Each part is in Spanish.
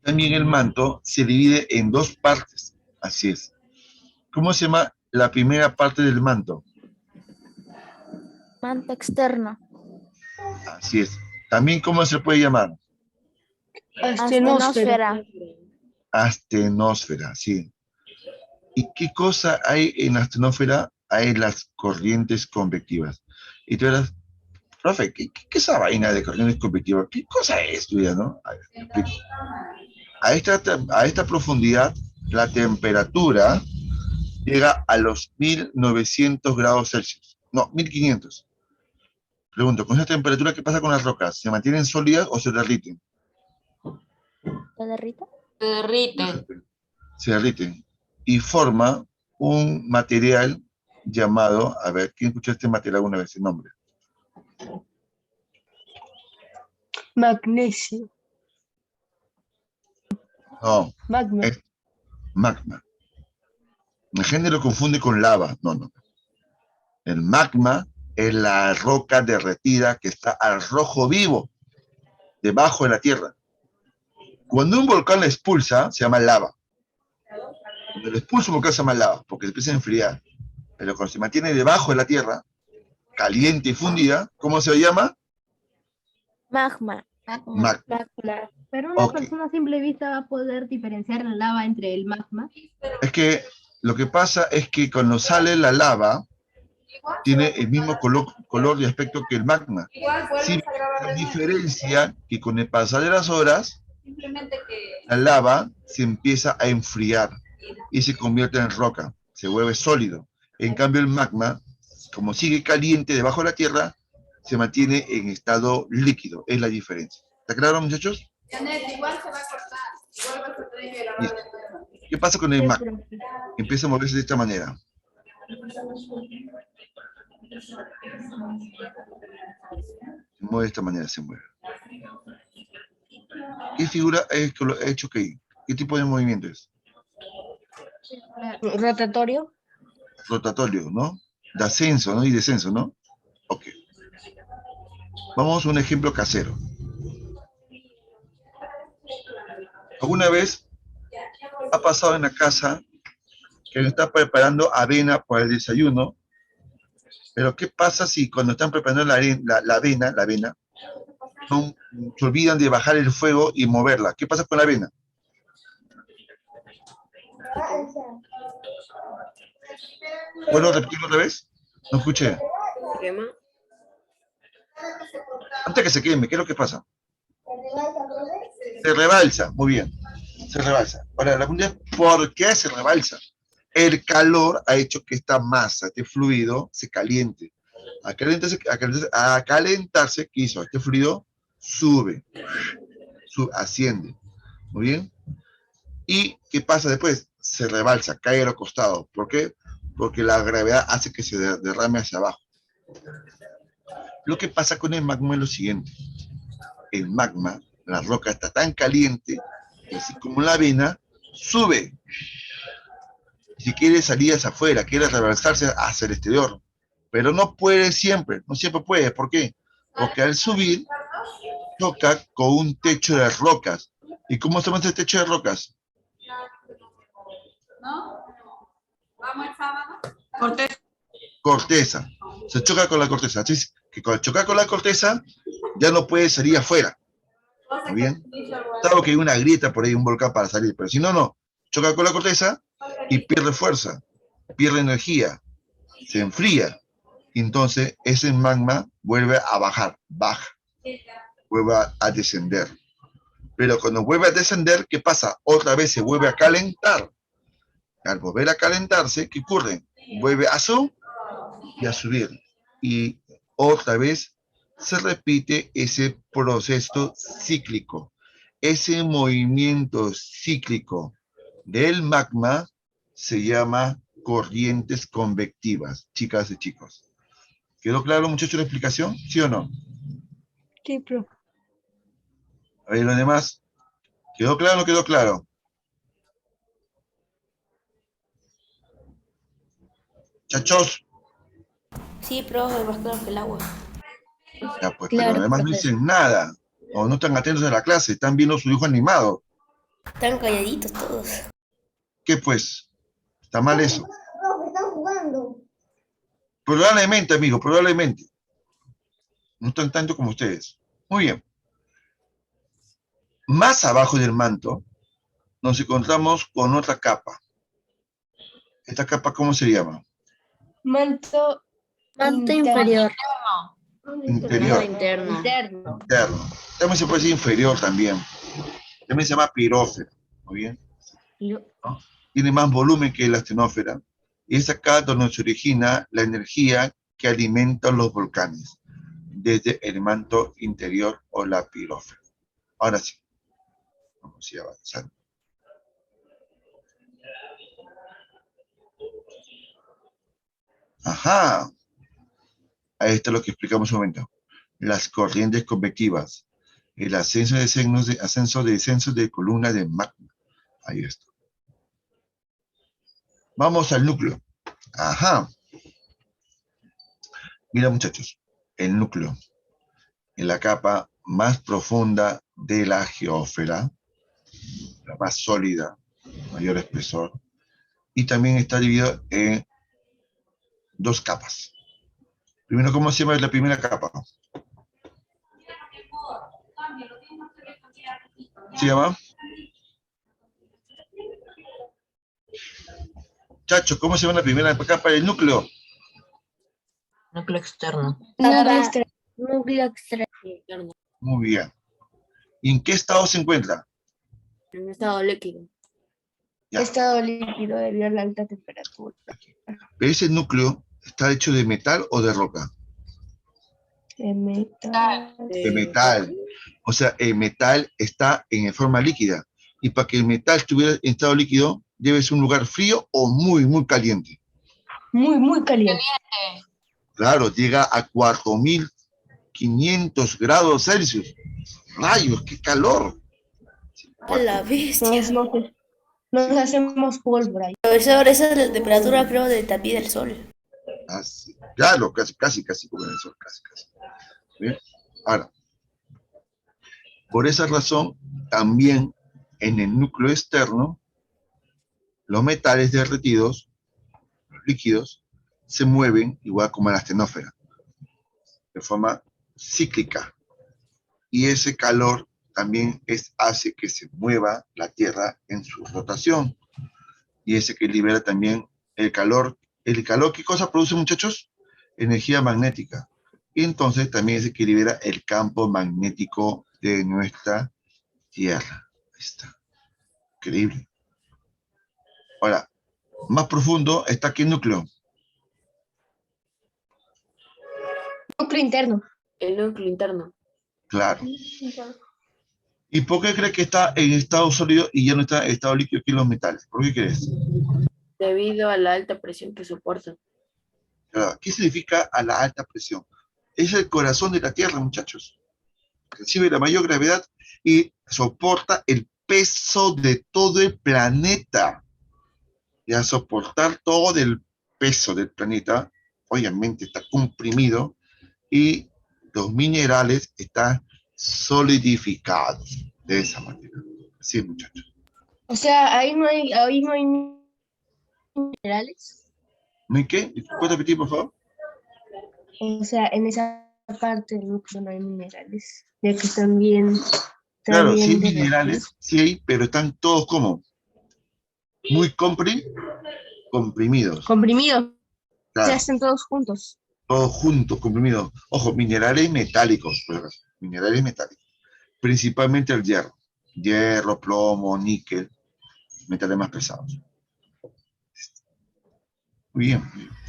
También el manto se divide en dos partes. Así es. ¿Cómo se llama la primera parte del manto? Manto externo. Así es. También, ¿cómo se puede llamar? Astenosfera. Astenosfera, sí. ¿Y qué cosa hay en la astenosfera? Hay las corrientes convectivas. Y tú eras, profe, ¿qué es esa vaina de corrientes convectivas? ¿Qué cosa es, tuya, no? A ver, te explico. A esta profundidad, la temperatura llega a los 1900 grados Celsius. No, 1500. Pregunto, ¿con esa temperatura qué pasa con las rocas? ¿Se mantienen sólidas o se derriten? ¿Se derrita? Se derrite. Se derriten. Y forma un material llamado, a ver, ¿quién escuchó este material alguna vez? El nombre. Magnesio. No, Magma. es magma. La gente lo confunde con lava. No, no. El magma es la roca derretida que está al rojo vivo, debajo de la tierra. Cuando un volcán la expulsa, se llama lava. Cuando lo expulsa un volcán se llama lava, porque se empieza a enfriar. Pero cuando se mantiene debajo de la tierra, caliente y fundida, ¿cómo se llama? Magma. Magma. Pero una Ok. persona a simple vista va a poder diferenciar la lava entre el magma. Es que lo que pasa es que cuando sale la lava, tiene el mismo color y aspecto que el magma. Sí, la diferencia que con el pasar de las horas, la lava se empieza a enfriar y se convierte en roca, se vuelve sólido. En cambio, el magma, como sigue caliente debajo de la tierra, se mantiene en estado líquido. Es la diferencia. ¿Está claro, muchachos? Listo. ¿Qué pasa con el magma? Empieza a moverse de esta manera. Se mueve de esta manera, se mueve. ¿Qué figura es que lo ha hecho que? ¿Qué tipo de movimiento es? Rotatorio. Rotatorio, ¿no? De ascenso, ¿no? Y descenso, ¿no? Ok. Vamos a un ejemplo casero. ¿Alguna vez ha pasado en la casa que está preparando avena para el desayuno? Pero ¿qué pasa si cuando están preparando la avena, se olvidan de bajar el fuego y moverla? ¿Qué pasa con la avena? ¿Puedo repetirlo otra vez? No escuché. ¿Quema? Antes que se queme, ¿qué es lo que pasa? Se rebalsa, muy bien. Se rebalsa. Ahora, la pregunta es, ¿por qué se rebalsa? El calor ha hecho que esta masa, este fluido, se caliente. A calentarse, ¿qué hizo? Este fluido sube, asciende. Muy bien. ¿Y qué pasa después? Se rebalsa, cae a los costados. ¿Por qué? Porque la gravedad hace que se derrame hacia abajo. Lo que pasa con el magma es lo siguiente. El magma, la roca está tan caliente que así como la avena, sube. Si quiere salir hacia afuera, quiere rebalsarse hacia el exterior. Pero no puede siempre, no siempre puede. ¿Por qué? Porque al subir, toca con un techo de rocas. ¿Y cómo se llama ese techo de rocas? Corteza. Corteza. Se choca con la corteza. Así es que cuando choca con la corteza, ya no puede salir afuera. ¿Muy bien? Salvo que hay una grieta por ahí, un volcán para salir. Pero si no, no. Choca con la corteza y pierde fuerza, pierde energía, se enfría. Entonces, ese magma vuelve a bajar, baja, vuelve a descender. Pero cuando vuelve a descender, ¿qué pasa? Otra vez se vuelve a calentar. Al volver a calentarse, ¿qué ocurre? Vuelve a subir y a subir. Y otra vez se repite ese proceso cíclico. Ese movimiento cíclico del magma se llama corrientes convectivas, chicas y chicos. ¿Quedó claro, muchachos, la explicación? ¿Sí o no? Sí, profe. A ver, los demás. ¿Quedó claro o no quedó claro? Chachos. Sí, profe, más claro que el agua. Ya, pues, pero Claro, además no profesor. dicen nada. O no están atentos a la clase, están viendo su dibujo animado. Están calladitos todos. ¿Qué pues? ¿Está mal eso? Están jugando. Probablemente, amigo, probablemente. No están tanto como ustedes. Muy bien. Más abajo del manto nos encontramos con otra capa. ¿Esta capa cómo se llama? Manto Manto interno. inferior. Interior. Interno. Interno. Interno. También se puede decir inferior también. También se llama pirófera. Muy bien. ¿No? Tiene más volumen que la astenósfera. Y es acá donde se origina la energía que alimenta los volcanes, desde el manto interior o la pirófera. Ahora sí. Vamos a ir avanzando. Ajá. Ahí está lo que explicamos un momento. Las corrientes convectivas. El ascenso de descenso de columna de magma. Ahí está. Vamos al núcleo. Ajá. Mira, muchachos. El núcleo. En la capa más profunda de la geósfera, la más sólida, mayor espesor, y también está dividido en dos capas. Primero, ¿cómo se llama la primera capa? ¿Se llama? Chacho, ¿cómo se llama la primera capa del núcleo? Núcleo externo. Núcleo externo. Interno. Muy bien. ¿Y en qué estado se encuentra? En estado líquido. Ya. Estado líquido debido a la alta temperatura. Pero ese núcleo está hecho de metal o de roca. De metal. De metal. O sea, el metal está en forma líquida. Y para que el metal estuviera en estado líquido, debe ser un lugar frío o muy, muy caliente. Muy, muy caliente. Claro, llega a 4500 grados Celsius. ¡Rayos, qué calor! A la bestia. Nos hacemos pólvora. Profesor, esa es la temperatura, creo, del tapiz del sol. Casi, claro, casi como en el sol, casi. ¿Bien? Ahora, por esa razón, también en el núcleo externo, los metales derretidos, los líquidos, se mueven igual como en la astenósfera, de forma cíclica. Y ese calor también hace que se mueva la Tierra en su rotación. Y ese que libera también el calor. ¿El calor qué cosa produce, muchachos? Energía magnética. Y entonces también es el que libera el campo magnético de nuestra Tierra. Ahí está. Increíble. Ahora, más profundo está aquí el núcleo. Núcleo interno. El núcleo interno. Claro. ¿Y por qué crees que está en estado sólido y ya no está en estado líquido aquí en los metales? ¿Por qué crees? Debido a la alta presión que soporta. Claro. ¿Qué significa a la alta presión? Es el corazón de la Tierra, muchachos. Recibe la mayor gravedad y soporta el peso de todo el planeta. Y al soportar todo el peso del planeta, obviamente está comprimido y los minerales están solidificados de esa manera. Así es, muchachos. O sea, ahí no hay minerales. ¿No hay qué? ¿Puedes repetir, por favor? O sea, en esa parte del núcleo no hay minerales. Ya que están bien. Claro, sí hay derretidos. minerales, sí hay, pero están todos como muy comprimidos. Comprimidos. O Claro, sea, están todos juntos. todos juntos, comprimidos. Ojo, minerales metálicos, por ejemplo, minerales metálicos. Principalmente el hierro. Hierro, plomo, níquel, metales más pesados. Muy bien.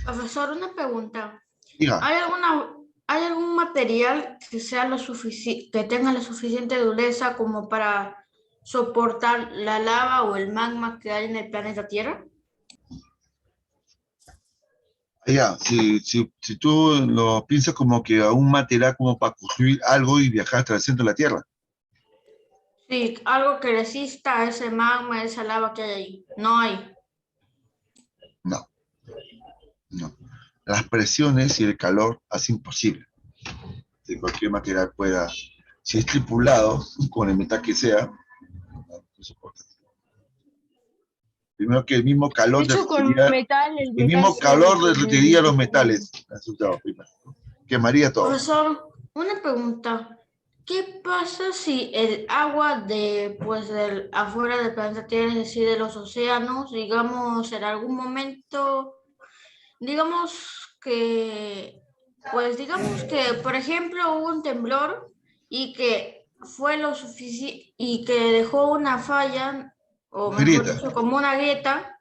Profesor, una pregunta. Diga, ¿Hay algún material que sea que tenga la suficiente dureza como para soportar la lava o el magma que hay en el planeta Tierra? ya, si tú lo piensas como que a un material como para construir algo y viajar hasta el centro de la Tierra. Sí, algo que resista a ese magma, a esa lava que hay ahí. No hay. No. Las presiones y el calor hacen imposible que cualquier material pueda si es tripulado, con el metal que sea, no soporta. Primero que el mismo calor De hecho, con derretiría, metal, el mismo calor derretiría los metales. Resultado, primero. Quemaría todo. Profesor, una pregunta. ¿Qué pasa si el agua de, pues, del, afuera del planeta Tierra, es decir, de los océanos, digamos, en algún momento, digamos digamos que, por ejemplo, hubo un temblor y que fue lo suficiente y que dejó una falla, o mejor Grieta. dicho, como una grieta,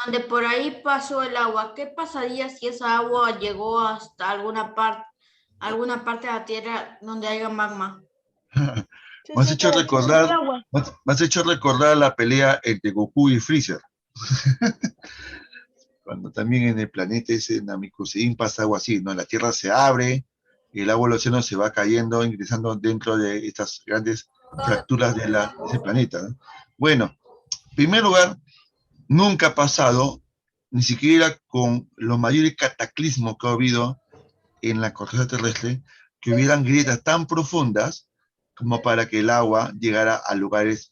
donde por ahí pasó el agua? ¿Qué pasaría si esa agua llegó hasta alguna parte de la Tierra donde haya magma? Me has hecho recordar, me has hecho recordar la pelea entre Goku y Freezer. Cuando también en el planeta ese Namekusein pasa algo así, ¿no? La Tierra se abre, el agua del océano se va cayendo, ingresando dentro de estas grandes fracturas de ese planeta, ¿no? Bueno, en primer lugar, nunca ha pasado, ni siquiera con los mayores cataclismos que ha habido en la corteza terrestre, que hubieran grietas tan profundas como para que el agua llegara a lugares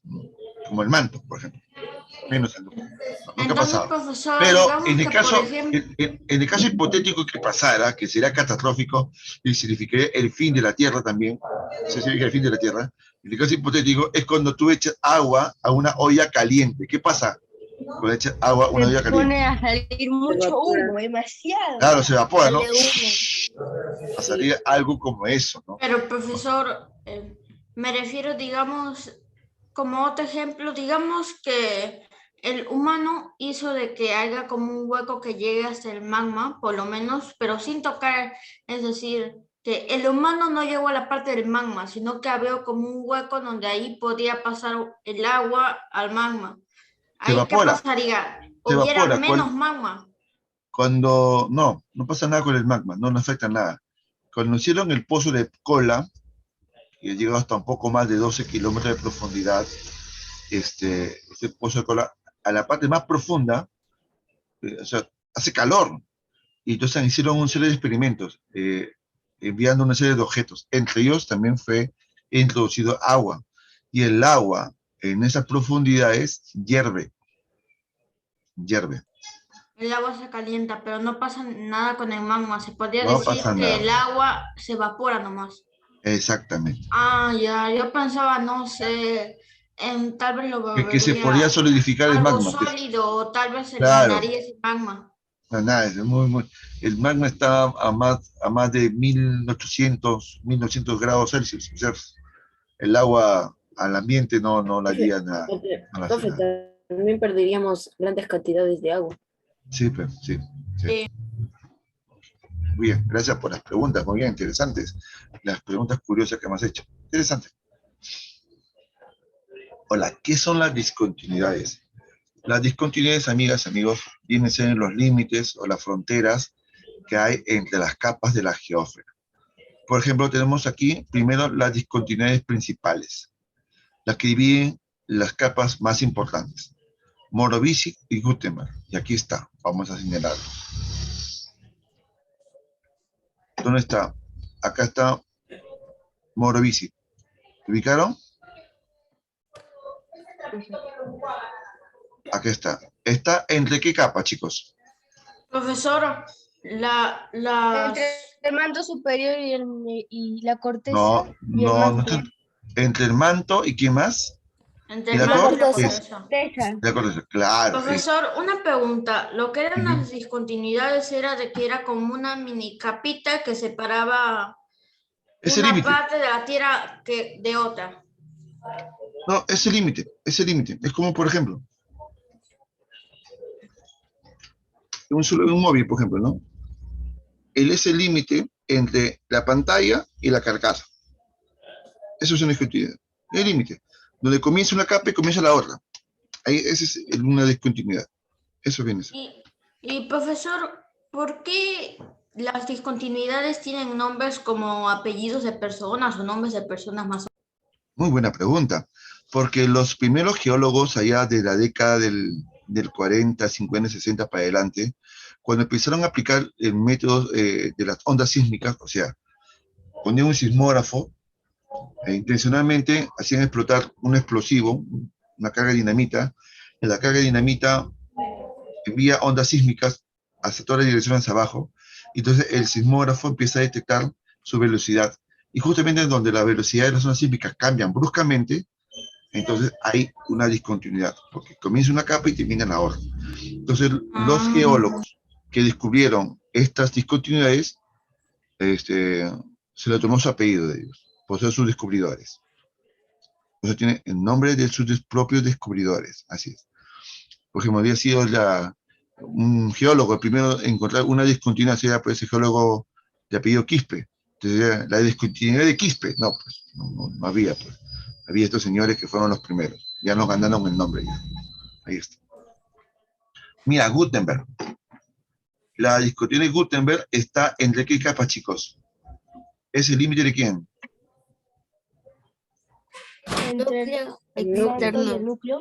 como el manto, por ejemplo. Menos el nunca ha Entonces, pasado. profesor, Pero digamos en el que, caso, por ejemplo, en el caso hipotético que pasara, que sería catastrófico y significaría el fin de la Tierra también, se significa el fin de la Tierra, en el caso hipotético es cuando tú echas agua a una olla caliente. ¿Qué pasa cuando echas agua a una olla Se caliente? pone a salir mucho humo, demasiado. Claro, se evapora, ¿no? Sale humo. Pasaría algo como eso, ¿no? pero profesor, me refiero, digamos, como otro ejemplo, digamos que el humano hizo de que haya como un hueco que llegue hasta el magma, por lo menos, pero sin tocar, es decir, que el humano no llegó a la parte del magma, sino que había como un hueco donde ahí podía pasar el agua al magma. Se ¿Ahí qué evapora, pasaría? se ¿Hubiera evapora. menos magma? Cuando, no pasa nada con el magma, no afecta nada. Cuando hicieron el pozo de Kola, que llegó hasta un poco más de 12 kilómetros de profundidad, este pozo de Kola, a la parte más profunda, o sea, hace calor. Y entonces hicieron una serie de experimentos, enviando una serie de objetos. Entre ellos también fue introducido agua. Y el agua en esas profundidades hierve. El agua se calienta, pero no pasa nada con el magma. Se podría No decir pasa que nada. el agua se evapora nomás. Exactamente. Ah, ya, yo pensaba, no sé, tal vez lo Que se podría volvería solidificar el algo magma. sólido o tal vez Claro. eliminaría ese magma. No, nada, es el magma está a más de 1900 grados Celsius. O sea, el agua al ambiente no le haría nada. No le hace Profe, nada. también perderíamos grandes cantidades de agua. Sí, pues, sí. Sí. Muy bien, gracias por las preguntas, muy bien, interesantes. Las preguntas curiosas que me has hecho. Interesante. Hola, ¿qué son las discontinuidades? Las discontinuidades, amigas, amigos, vienen a ser los límites o las fronteras que hay entre las capas de la geósfera. Por ejemplo, tenemos aquí primero las discontinuidades principales, las que dividen las capas más importantes. Morovici y Gutenberg. Y aquí está, vamos a señalarlo. ¿Dónde está? Acá está Morovici. ¿Ubicaron? Aquí está. ¿Está entre qué capa, chicos? Profesor, Entre el manto superior y la corteza. No, y el no, manto. entre el manto y ¿quién más? entre ¿Y la el magma y la corteza? corteza. Corteza. La corteza, claro. Profesor, una pregunta. Lo que eran Ujú. las discontinuidades era de que era como una mini capita que separaba Es el una límite. parte de la Tierra de otra. No, es el límite, es el límite. Es como, por ejemplo, un móvil, por ejemplo, ¿no? Él es el límite entre la pantalla y la carcasa. Eso es una discontinuidad. El límite. Donde comienza una capa y comienza la otra. Ahí, esa es una discontinuidad. Eso viene a ser. Y profesor, ¿por qué las discontinuidades tienen nombres como apellidos de personas o nombres de personas más? Muy buena pregunta. Porque los primeros geólogos allá de la década del 40, 50, 60 para adelante, cuando empezaron a aplicar métodos de las ondas sísmicas, o sea, ponían un sismógrafo intencionalmente hacían explotar un explosivo, una carga de dinamita. En la carga de dinamita envía ondas sísmicas hacia todas las direcciones hacia abajo, y entonces el sismógrafo empieza a detectar su velocidad. Y justamente donde la velocidad de las ondas sísmicas cambian bruscamente, entonces hay una discontinuidad, porque comienza una capa y termina la otra. Entonces los geólogos que descubrieron estas discontinuidades, se le tomó su apellido de ellos, por ser sus descubridores. O sea, tiene el nombre de sus propios descubridores, así es. Por ejemplo, había sido un geólogo, el primero en encontrar una discontinuidad sería pues, ese geólogo de apellido Quispe. Entonces, la discontinuidad de Quispe, no, pues, no había, pues. Había estos señores que fueron los primeros. Ya nos ganaron el nombre ya. Ahí está. Mira, Gutenberg. La discontinuidad de Gutenberg está entre qué capas, chicos. ¿Es el límite de quién? Entre el manto y el núcleo.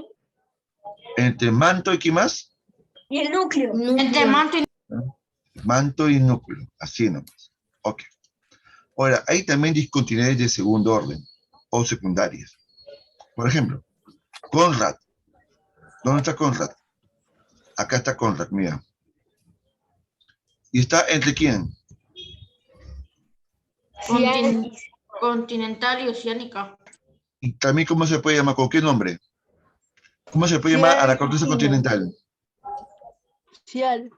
Entre manto y qué más. Y el núcleo. Entre manto y Manto y núcleo. Así nomás. Ok. Ahora, hay también discontinuidades de segundo orden o secundarias. Por ejemplo, Conrad. ¿Dónde está Conrad? Acá está Conrad, mira. ¿Y está entre quién? continental y oceánica. Y también, ¿cómo se puede llamar? ¿Con qué nombre? ¿Cómo se puede llamar a la corteza continental? Cial.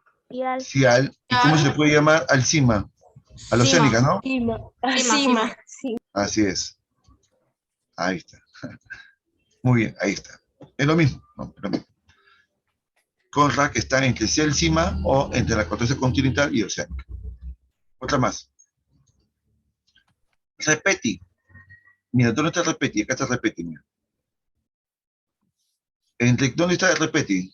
Cial. ¿Y cómo se puede llamar al cima? A la oceánica, ¿no? Cima. Así es. Ahí está. Muy bien, ahí está. Es lo mismo. No, es lo mismo. Conrad está entre el cima o entre la corteza continental y oceánica. Otra más. Repeti. Mira, ¿dónde está Repeti? Acá está Repeti, mira. ¿Dónde está Repeti?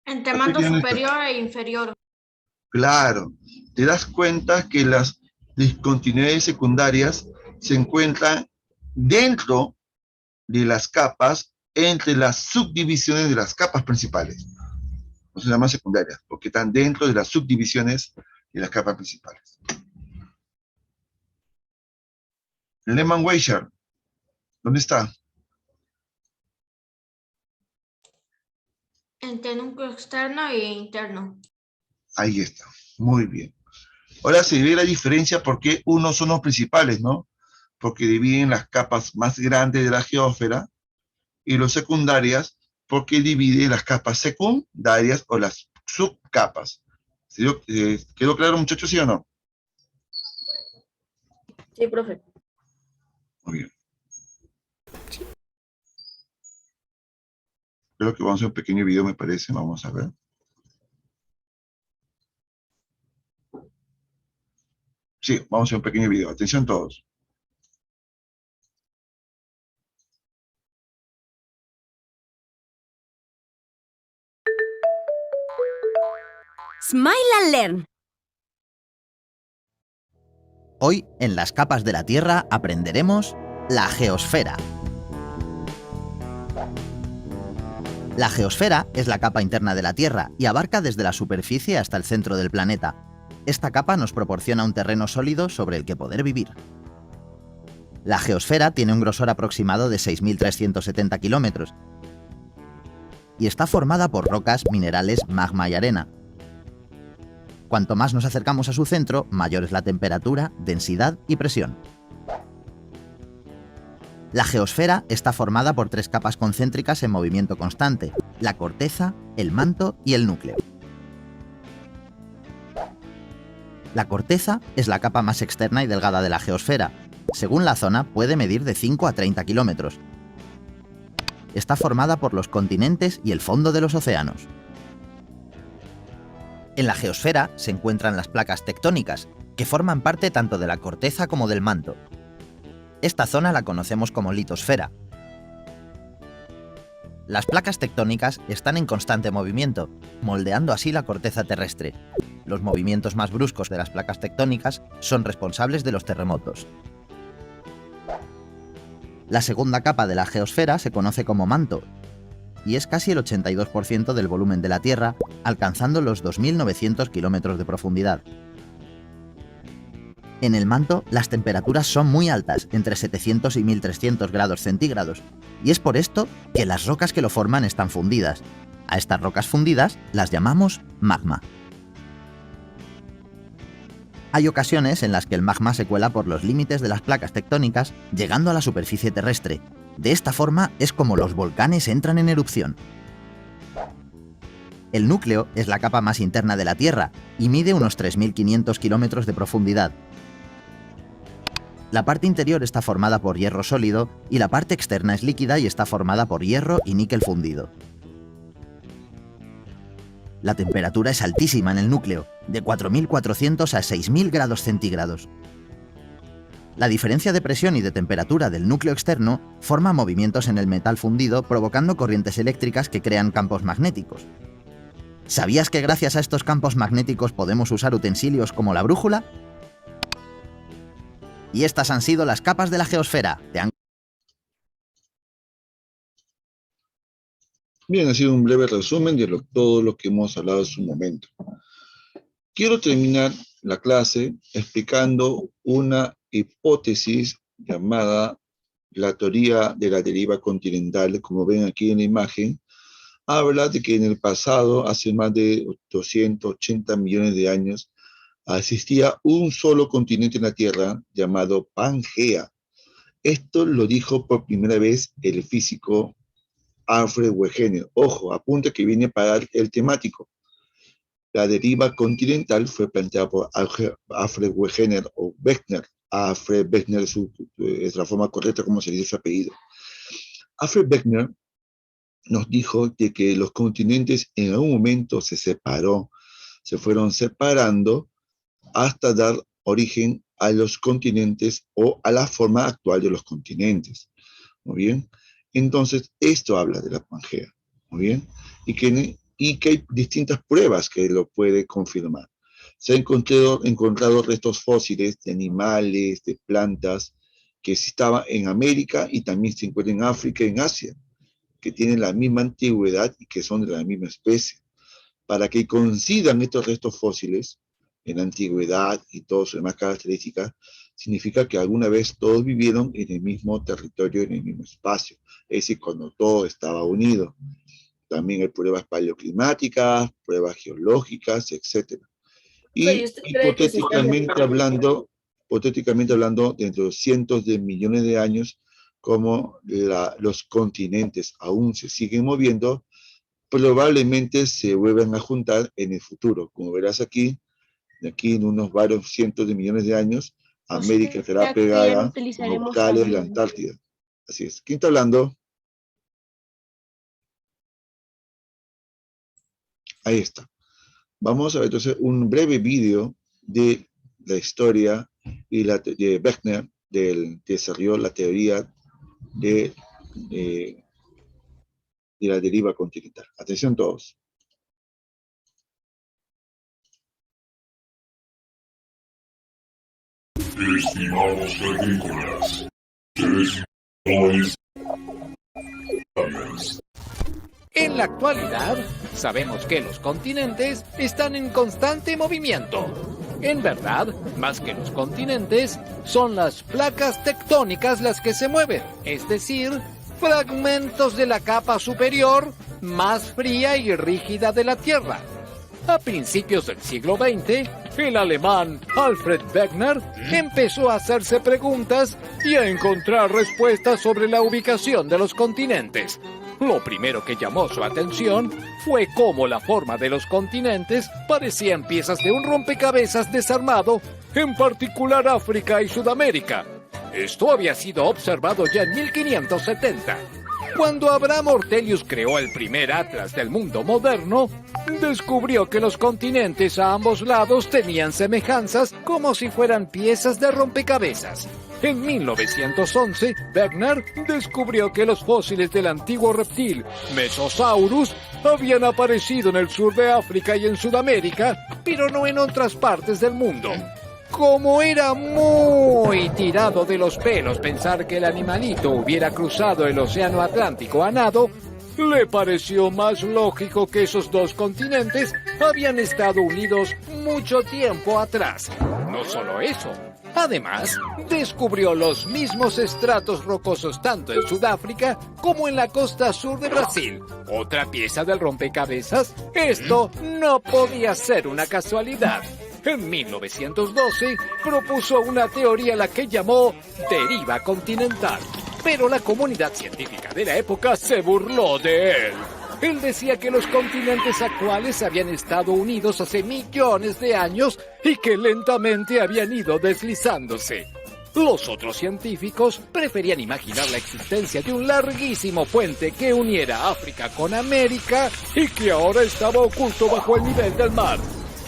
Entre manto superior e inferior. Claro. Te das cuenta que las discontinuidades secundarias se encuentran dentro de las capas, entre las subdivisiones de las capas principales. No se llaman secundarias, porque están dentro de las subdivisiones de las capas principales. Lehmann-Weisser, ¿dónde está? Entre núcleo externo e interno. Ahí está, muy bien. Ahora se ve la diferencia porque unos son los principales, ¿no? Porque dividen las capas más grandes de la geósfera, y los secundarias porque divide las capas secundarias o las subcapas. ¿Quedó claro, muchachos, sí o no? Sí, profe. Muy bien. Creo que vamos a hacer un pequeño video, me parece. Vamos a ver. Sí, vamos a hacer un pequeño video. Atención todos. Smile and Learn. Hoy, en las capas de la Tierra, aprenderemos la geosfera. La geosfera es la capa interna de la Tierra y abarca desde la superficie hasta el centro del planeta. Esta capa nos proporciona un terreno sólido sobre el que poder vivir. La geosfera tiene un grosor aproximado de 6.370 kilómetros y está formada por rocas, minerales, magma y arena. Cuanto más nos acercamos a su centro, mayor es la temperatura, densidad y presión. La geosfera está formada por 3 capas concéntricas en movimiento constante: la corteza, el manto y el núcleo. La corteza es la capa más externa y delgada de la geosfera. Según la zona, puede medir de 5 a 30 kilómetros. Está formada por los continentes y el fondo de los océanos. En la geosfera se encuentran las placas tectónicas, que forman parte tanto de la corteza como del manto. Esta zona la conocemos como litosfera. Las placas tectónicas están en constante movimiento, moldeando así la corteza terrestre. Los movimientos más bruscos de las placas tectónicas son responsables de los terremotos. La segunda capa de la geosfera se conoce como manto. y es casi el 82% del volumen de la Tierra, alcanzando los 2.900 kilómetros de profundidad. En el manto, las temperaturas son muy altas, entre 700 y 1300 grados centígrados, y es por esto que las rocas que lo forman están fundidas. A estas rocas fundidas las llamamos magma. Hay ocasiones en las que el magma se cuela por los límites de las placas tectónicas, llegando a la superficie terrestre. De esta forma es como los volcanes entran en erupción. El núcleo es la capa más interna de la Tierra y mide unos 3.500 kilómetros de profundidad. La parte interior está formada por hierro sólido y la parte externa es líquida y está formada por hierro y níquel fundido. La temperatura es altísima en el núcleo, de 4.400 a 6.000 grados centígrados. La diferencia de presión y de temperatura del núcleo externo forma movimientos en el metal fundido, provocando corrientes eléctricas que crean campos magnéticos. ¿Sabías que gracias a estos campos magnéticos podemos usar utensilios como la brújula? Y estas han sido las capas de la geosfera. Bien, ha sido un breve resumen de todo lo que hemos hablado en su momento. Quiero terminar la clase explicando una hipótesis llamada la teoría de la deriva continental. Como ven aquí en la imagen, habla de que en el pasado, hace más de 280 millones de años, existía un solo continente en la Tierra llamado Pangea. Esto lo dijo por primera vez el físico Alfred Wegener. Ojo, apunta que viene para el temático. La deriva continental fue planteada por Alfred Wegener o Wegener. Alfred Wegener es la forma correcta como se dice su apellido. Alfred Wegener nos dijo de que los continentes en algún momento se fueron separando hasta dar origen a los continentes o a la forma actual de los continentes. Muy bien. Entonces, esto habla de la Pangea. Muy bien. Y que hay distintas pruebas que lo puede confirmar. Se han encontrado restos fósiles de animales, de plantas, que estaban en América y también se encuentran en África y en Asia, que tienen la misma antigüedad y que son de la misma especie. Para que coincidan estos restos fósiles en antigüedad y todas sus demás características, significa que alguna vez todos vivieron en el mismo territorio, en el mismo espacio, es decir, cuando todo estaba unido. También hay pruebas paleoclimáticas, pruebas geológicas, etc. Y hipotéticamente hablando, dentro de cientos de millones de años, como los continentes aún se siguen moviendo, probablemente se vuelvan a juntar en el futuro. Como verás aquí en unos varios cientos de millones de años, América estará pegada a los vocales de la Antártida. Así es. ¿Quién está hablando? Ahí está. Vamos a ver entonces un breve vídeo de la historia y de Wegener, del desarrollo la teoría de la deriva continental. Atención todos. Estimados terrícolas, ustedes en la actualidad, sabemos que los continentes están en constante movimiento. En verdad, más que los continentes, son las placas tectónicas las que se mueven, es decir, fragmentos de la capa superior más fría y rígida de la Tierra. A principios del siglo XX, el alemán Alfred Wegener empezó a hacerse preguntas y a encontrar respuestas sobre la ubicación de los continentes. Lo primero que llamó su atención fue cómo la forma de los continentes parecían piezas de un rompecabezas desarmado, en particular África y Sudamérica. Esto había sido observado ya en 1570. Cuando Abraham Ortelius creó el primer atlas del mundo moderno, descubrió que los continentes a ambos lados tenían semejanzas como si fueran piezas de rompecabezas. En 1911, Wegener descubrió que los fósiles del antiguo reptil Mesosaurus habían aparecido en el sur de África y en Sudamérica, pero no en otras partes del mundo. Como era muy tirado de los pelos pensar que el animalito hubiera cruzado el océano Atlántico a nado, Le pareció más lógico que esos dos continentes habían estado unidos mucho tiempo atrás. No solo eso, además, descubrió los mismos estratos rocosos tanto en Sudáfrica como en la costa sur de Brasil. ¿Otra pieza del rompecabezas? Esto no podía ser una casualidad. En 1912 propuso una teoría a la que llamó deriva continental. Pero la comunidad científica de la época se burló de él. Él decía que los continentes actuales habían estado unidos hace millones de años y que lentamente habían ido deslizándose. Los otros científicos preferían imaginar la existencia de un larguísimo puente que uniera África con América y que ahora estaba oculto bajo el nivel del mar.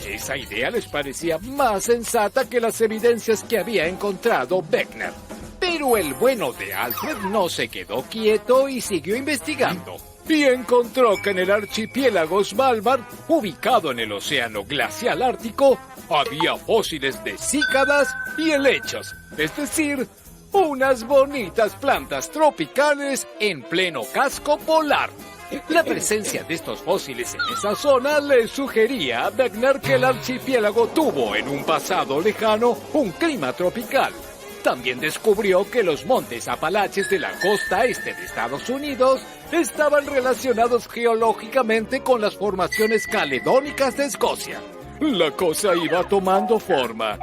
Esa idea les parecía más sensata que las evidencias que había encontrado Beckner. Pero el bueno de Alfred no se quedó quieto y siguió investigando. Y encontró que en el archipiélago Svalbard, ubicado en el océano glacial ártico, había fósiles de cícadas y helechos, es decir, unas bonitas plantas tropicales en pleno casco polar. La presencia de estos fósiles en esa zona le sugería a Beckner que el archipiélago tuvo en un pasado lejano un clima tropical. También descubrió que los montes Apalaches de la costa este de Estados Unidos estaban relacionados geológicamente con las formaciones caledónicas de Escocia. La cosa iba tomando forma.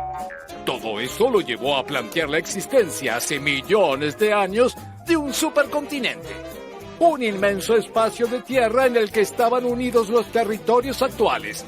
Todo eso lo llevó a plantear la existencia hace millones de años de un supercontinente. Un inmenso espacio de tierra en el que estaban unidos los territorios actuales.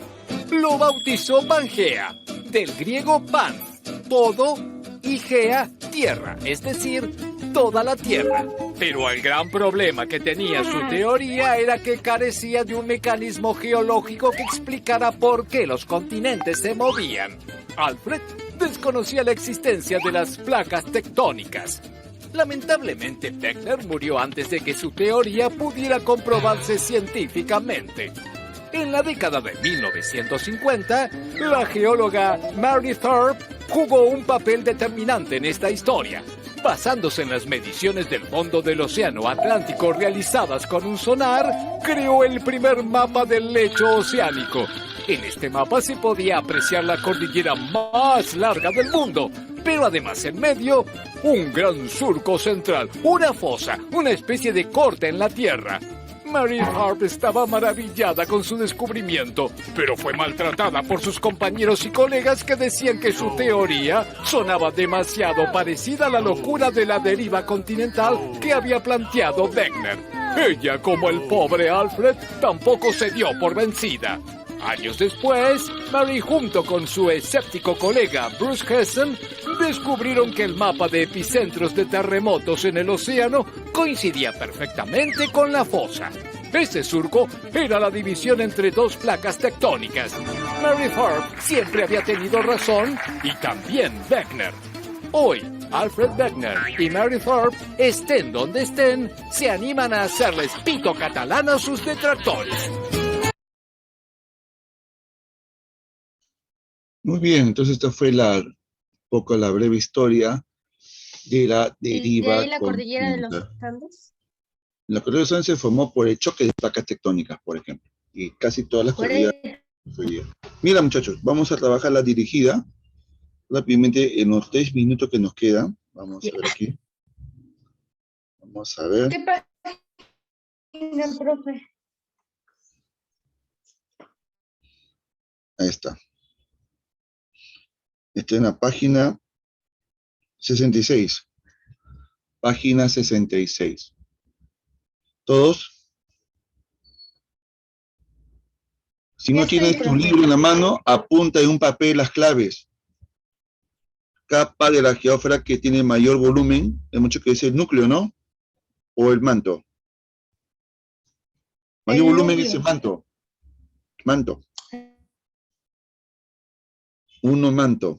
Lo bautizó Pangea, del griego pan, todo, y gea, tierra, es decir, toda la tierra. Pero el gran problema que tenía su teoría era que carecía de un mecanismo geológico que explicara por qué los continentes se movían. Alfred desconocía la existencia de las placas tectónicas. Lamentablemente, Beckner murió antes de que su teoría pudiera comprobarse científicamente. En la década de 1950, la geóloga Mary Thorpe jugó un papel determinante en esta historia. Basándose en las mediciones del fondo del océano Atlántico realizadas con un sonar, creó el primer mapa del lecho oceánico. En este mapa se podía apreciar la cordillera más larga del mundo, pero además en medio, un gran surco central, una fosa, una especie de corte en la tierra. Mary Thorpe estaba maravillada con su descubrimiento, pero fue maltratada por sus compañeros y colegas que decían que su teoría sonaba demasiado parecida a la locura de la deriva continental que había planteado Beckner. Ella, como el pobre Alfred, tampoco se dio por vencida. Años después, Mary junto con su escéptico colega Bruce Hessen descubrieron que el mapa de epicentros de terremotos en el océano coincidía perfectamente con la fosa. Ese surco era la división entre dos placas tectónicas. Mary Thorpe siempre había tenido razón y también Beckner. Hoy, Alfred Beckner y Mary Thorpe, estén donde estén, se animan a hacerles pito catalán a sus detractores. Muy bien, entonces esta fue la breve historia de la deriva. ¿Y de ahí la cordillera de los continental. Andes? La cordillera de los Andes se formó por el choque de placas tectónicas, por ejemplo, y casi todas las Por cordilleras. ahí. Mira, muchachos, vamos a trabajar la dirigida rápidamente en los 3 minutos que nos quedan. Vamos a ver aquí. Vamos a ver. ¿Qué página, profe? Ahí está. Está en la página 66. Página 66. ¿Todos? Si no tienes tu libro en la mano, apunta en un papel las claves. Capa de la geófora que tiene mayor volumen, hay mucho que decir núcleo, ¿no? O el manto. Mayor El volumen núcleo. es el manto. Manto. Uno manto.